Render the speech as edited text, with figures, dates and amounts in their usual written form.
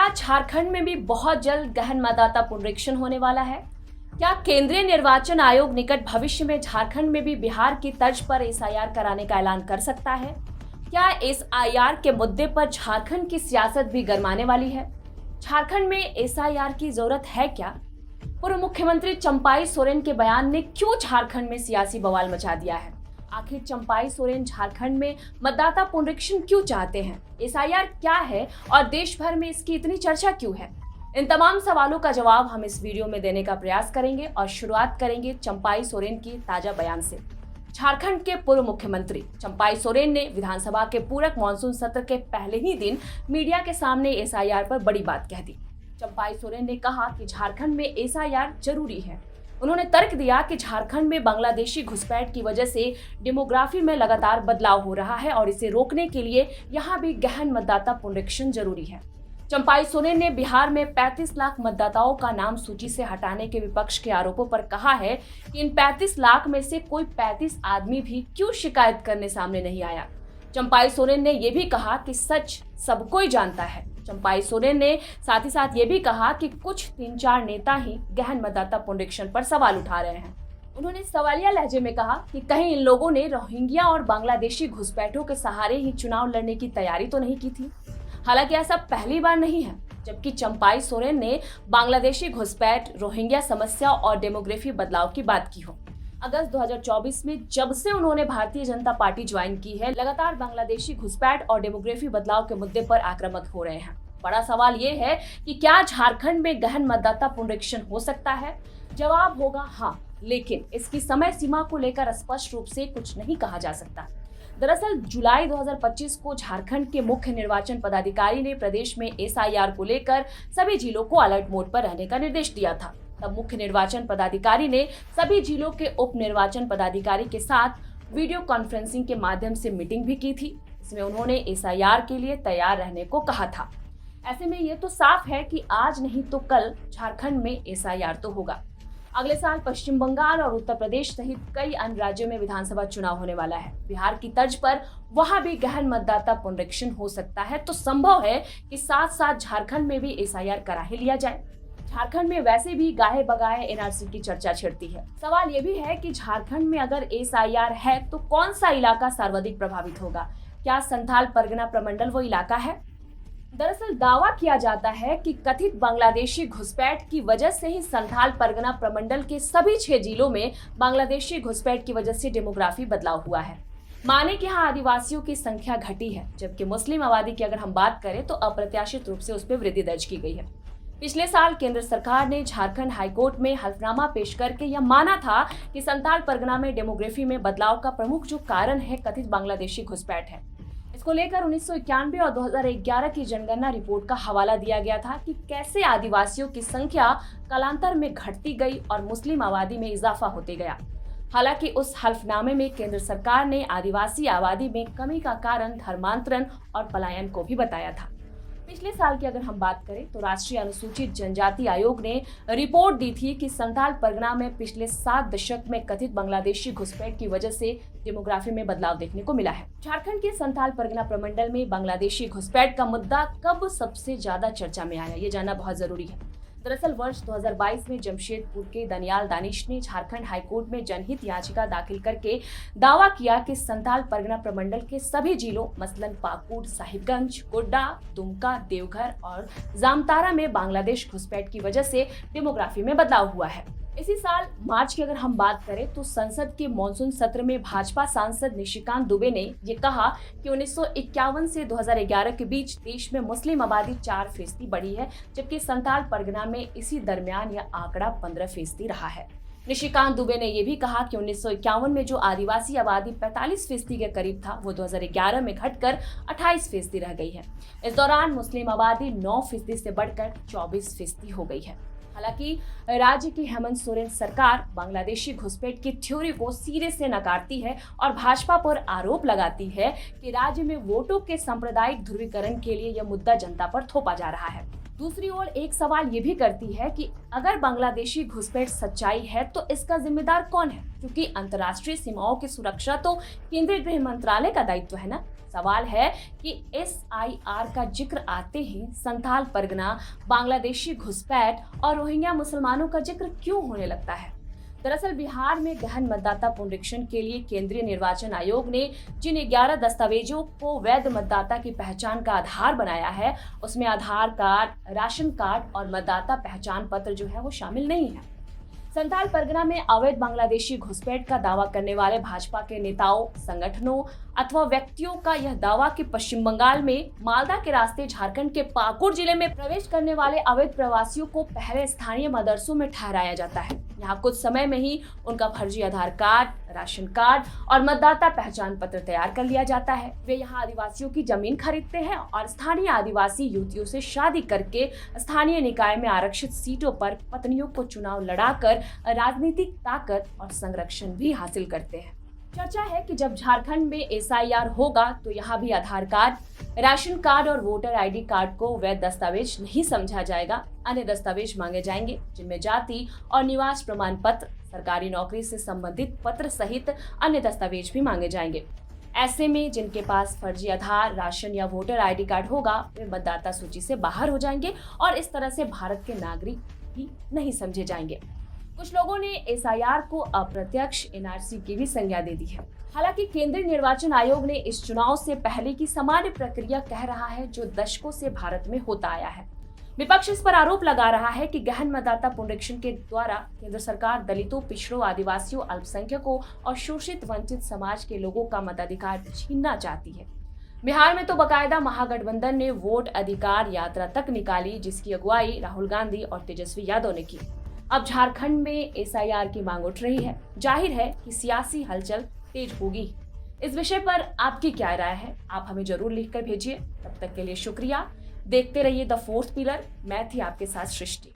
झारखंड में भी बहुत जल्द गहन मतदाता पुनरीक्षण होने वाला है? क्या केंद्रीय निर्वाचन आयोग निकट भविष्य में झारखंड में भी बिहार की तर्ज पर एसआईआर कराने का ऐलान कर सकता है? क्या एसआईआर के मुद्दे पर झारखंड की सियासत भी गरमाने वाली है? झारखंड में एसआईआर की जरूरत है क्या? पूर्व मुख्यमंत्री चंपाई सोरेन के बयान ने क्यों झारखंड में सियासी बवाल मचा दिया है? आखिर चंपाई सोरेन झारखंड में मतदाता पुनरीक्षण क्यों चाहते हैं? एसआईआर क्या है और देश भर में इसकी इतनी चर्चा क्यों है? इन तमाम सवालों का जवाब हम इस वीडियो में देने का प्रयास करेंगे और शुरुआत करेंगे चंपाई सोरेन की ताजा बयान से। झारखंड के पूर्व मुख्यमंत्री चंपाई सोरेन ने विधानसभा के पूरक मानसून सत्र के पहले ही दिन मीडिया के सामने एसआईआर पर बड़ी बात कह दी। चंपाई सोरेन ने कहा कि झारखंड में एसआईआर जरूरी है। उन्होंने तर्क दिया कि झारखंड में बांग्लादेशी घुसपैठ की वजह से डेमोग्राफी में लगातार बदलाव हो रहा है और इसे रोकने के लिए यहाँ भी गहन मतदाता पुनरीक्षण जरूरी है। चंपाई सोरेन ने बिहार में 35 लाख मतदाताओं का नाम सूची से हटाने के विपक्ष के आरोपों पर कहा है कि इन 35 लाख में से कोई 35 आदमी भी क्यों शिकायत करने सामने नहीं आया। चंपाई सोरेन ने यह भी कहा कि सच सब कोई जानता है। चंपाई सोरेन ने साथ ही साथ ये भी कहा कि कुछ 3-4 नेता ही गहन मतदाता पुनरीक्षण पर सवाल उठा रहे हैं। उन्होंने सवालिया लहजे में कहा कि कहीं इन लोगों ने रोहिंग्या और बांग्लादेशी घुसपैठों के सहारे ही चुनाव लड़ने की तैयारी तो नहीं की थी। हालांकि ऐसा पहली बार नहीं है जबकि चंपाई सोरेन ने बांग्लादेशी घुसपैठ, रोहिंग्या समस्या और डेमोग्राफी बदलाव की बात की हो। अगस्त 2024 में जब से उन्होंने भारतीय जनता पार्टी ज्वाइन की है, लगातार बांग्लादेशी घुसपैठ और डेमोग्राफी बदलाव के मुद्दे पर आक्रामक हो रहे हैं। बड़ा सवाल ये है कि क्या झारखंड में गहन मतदाता पुनरीक्षण हो सकता है? जवाब होगा हाँ, लेकिन इसकी समय सीमा को लेकर स्पष्ट रूप से कुछ नहीं कहा जा सकता। दरअसल जुलाई 2025 को झारखंड के मुख्य निर्वाचन पदाधिकारी ने प्रदेश में एसआईआर को लेकर सभी जिलों को अलर्ट मोड पर रहने का निर्देश दिया था। तब मुख्य निर्वाचन पदाधिकारी ने सभी जिलों के उप निर्वाचन पदाधिकारी के साथ वीडियो कॉन्फ्रेंसिंग के माध्यम से मीटिंग भी की थी। इसमें उन्होंने एसआईआर के लिए तैयार रहने को कहा था। ऐसे में ये तो साफ है कि आज नहीं तो कल झारखंड में एसआईआर तो होगा। अगले साल पश्चिम बंगाल और उत्तर प्रदेश सहित कई अन्य राज्यों में विधानसभा चुनाव होने वाला है। बिहार की तर्ज पर वहां भी गहन मतदाता पुनरीक्षण हो सकता है, तो संभव है कि साथ साथ झारखंड में भी एसआईआर करा ही लिया जाए। झारखंड में वैसे भी गाहे बगाए एनआरसी की चर्चा छिड़ती है। सवाल ये भी है कि झारखंड में अगर एसआईआर है तो कौन सा इलाका सर्वाधिक प्रभावित होगा? क्या संथाल परगना प्रमंडल वो इलाका है? दरअसल दावा किया जाता है कि कथित बांग्लादेशी घुसपैठ की वजह से ही संथाल परगना प्रमंडल के सभी 6 जिलों में बांग्लादेशी घुसपैठ की वजह से डेमोग्राफी बदलाव हुआ है। माने कि यहाँ आदिवासियों की संख्या घटी है, जबकि मुस्लिम आबादी की अगर हम बात करें तो अप्रत्याशित रूप से उस पर वृद्धि दर्ज की गई है। पिछले साल केंद्र सरकार ने झारखंड हाईकोर्ट में हल्फनामा पेश करके यह माना था कि संथाल परगना में डेमोग्राफी में बदलाव का प्रमुख जो कारण है कथित बांग्लादेशी घुसपैठ है। इसको लेकर 1991 और 2011 की जनगणना रिपोर्ट का हवाला दिया गया था कि कैसे आदिवासियों की संख्या कालांतर में घटती गई और मुस्लिम आबादी में इजाफा होते गया। हालांकि उस हल्फनामे में केंद्र सरकार ने आदिवासी आबादी में कमी का कारण धर्मांतरण और पलायन को भी बताया था। पिछले साल की अगर हम बात करें तो राष्ट्रीय अनुसूचित जनजाति आयोग ने रिपोर्ट दी थी कि संथाल परगना में पिछले 7 दशक में कथित बांग्लादेशी घुसपैठ की वजह से डेमोग्राफी में बदलाव देखने को मिला है। झारखंड के संथाल परगना प्रमंडल में बांग्लादेशी घुसपैठ का मुद्दा कब सबसे ज्यादा चर्चा में आया, ये जानना बहुत जरूरी है। दरअसल वर्ष 2022 में जमशेदपुर के दनियाल दानिश ने झारखंड हाईकोर्ट में जनहित याचिका दाखिल करके दावा किया कि संथाल परगना प्रमंडल के सभी जिलों मसलन पाकुड़, साहिबगंज, गोड्डा, दुमका, देवघर और जामतारा में बांग्लादेश घुसपैठ की वजह से डेमोग्राफी में बदलाव हुआ है। इसी साल मार्च की अगर हम बात करें तो संसद के मानसून सत्र में भाजपा सांसद निशिकांत दुबे ने ये कहा कि 1951 से 2011 के बीच देश में मुस्लिम आबादी 4% बढ़ी है, जबकि संथाल परगना में इसी दरमियान यह आंकड़ा 15% रहा है। निशिकांत दुबे ने यह भी कहा कि 1951 में जो आदिवासी आबादी 45% के करीब था वो 2011 में घटकर 28% रह गई है। इस दौरान मुस्लिम आबादी 9% से बढ़कर 24% हो गई है। हालांकि राज्य की हेमंत सोरेन सरकार बांग्लादेशी घुसपैठ की थ्योरी को सिरे से नकारती है और भाजपा पर आरोप लगाती है कि राज्य में वोटों के सांप्रदायिक ध्रुवीकरण के लिए यह मुद्दा जनता पर थोपा जा रहा है। दूसरी ओर एक सवाल ये भी करती है कि अगर बांग्लादेशी घुसपैठ सच्चाई है तो इसका जिम्मेदार कौन है, क्योंकि अंतर्राष्ट्रीय सीमाओं की सुरक्षा तो केंद्रीय गृह मंत्रालय का दायित्व है ना। सवाल है कि SIR का जिक्र आते ही संथाल परगना, बांग्लादेशी घुसपैठ और रोहिंग्या मुसलमानों का जिक्र क्यों होने लगता है। दरअसल बिहार में गहन मतदाता पुनरीक्षण के लिए केंद्रीय निर्वाचन आयोग ने जिन 11 दस्तावेजों को वैध मतदाता की पहचान का आधार बनाया है, उसमें आधार कार्ड, राशन कार्ड और मतदाता पहचान पत्र जो है वो शामिल नहीं है। संथाल परगना में अवैध बांग्लादेशी घुसपैठ का दावा करने वाले भाजपा के नेताओं, संगठनों अथवा व्यक्तियों का यह दावा कि पश्चिम बंगाल में मालदा के रास्ते झारखंड के पाकुड़ जिले में प्रवेश करने वाले अवैध प्रवासियों को पहले स्थानीय मदरसों में ठहराया जाता है। यहाँ कुछ समय में ही उनका फर्जी आधार कार्ड, राशन कार्ड और मतदाता पहचान पत्र तैयार कर लिया जाता है। वे यहाँ आदिवासियों की जमीन खरीदते हैं और स्थानीय आदिवासी युवतियों से शादी करके स्थानीय निकाय में आरक्षित सीटों पर पत्नियों को चुनाव लड़ाकर राजनीतिक ताकत और संरक्षण भी हासिल करते हैं। चर्चा है कि जब झारखंड में SIR होगा तो यहाँ भी आधार कार्ड, राशन कार्ड और वोटर ID कार्ड को वैध दस्तावेज नहीं समझा जाएगा। अन्य दस्तावेज मांगे जाएंगे जिनमें जाति और निवास प्रमाण पत्र, सरकारी नौकरी से संबंधित पत्र सहित अन्य दस्तावेज भी मांगे जाएंगे। ऐसे में जिनके पास फर्जी आधार, राशन या वोटर ID कार्ड होगा वे मतदाता सूची से बाहर हो जाएंगे और इस तरह से भारत के नागरिक भी नहीं समझे जाएंगे। कुछ लोगों ने SIR को अप्रत्यक्ष NRC की भी संज्ञा दे दी है। हालांकि केंद्रीय निर्वाचन आयोग ने इस चुनाव से पहले की सामान्य प्रक्रिया कह रहा है जो दशकों से भारत में होता आया है। विपक्ष इस पर आरोप लगा रहा है कि गहन मतदाता पुनरीक्षण के द्वारा केंद्र सरकार दलितों, पिछड़ों, आदिवासियों, अल्पसंख्यकों और शोषित वंचित समाज के लोगों का मताधिकार छीनना चाहती है। बिहार में तो बाकायदा महागठबंधन ने वोट अधिकार यात्रा तक निकाली, जिसकी अगुवाई राहुल गांधी और तेजस्वी यादव ने की। अब झारखंड में SIR की मांग उठ रही है। जाहिर है कि सियासी हलचल तेज होगी। इस विषय पर आपकी क्या राय है, आप हमें जरूर लिखकर भेजिए। तब तक के लिए शुक्रिया। देखते रहिए द फोर्थ पिलर। मैं थी आपके साथ सृष्टि।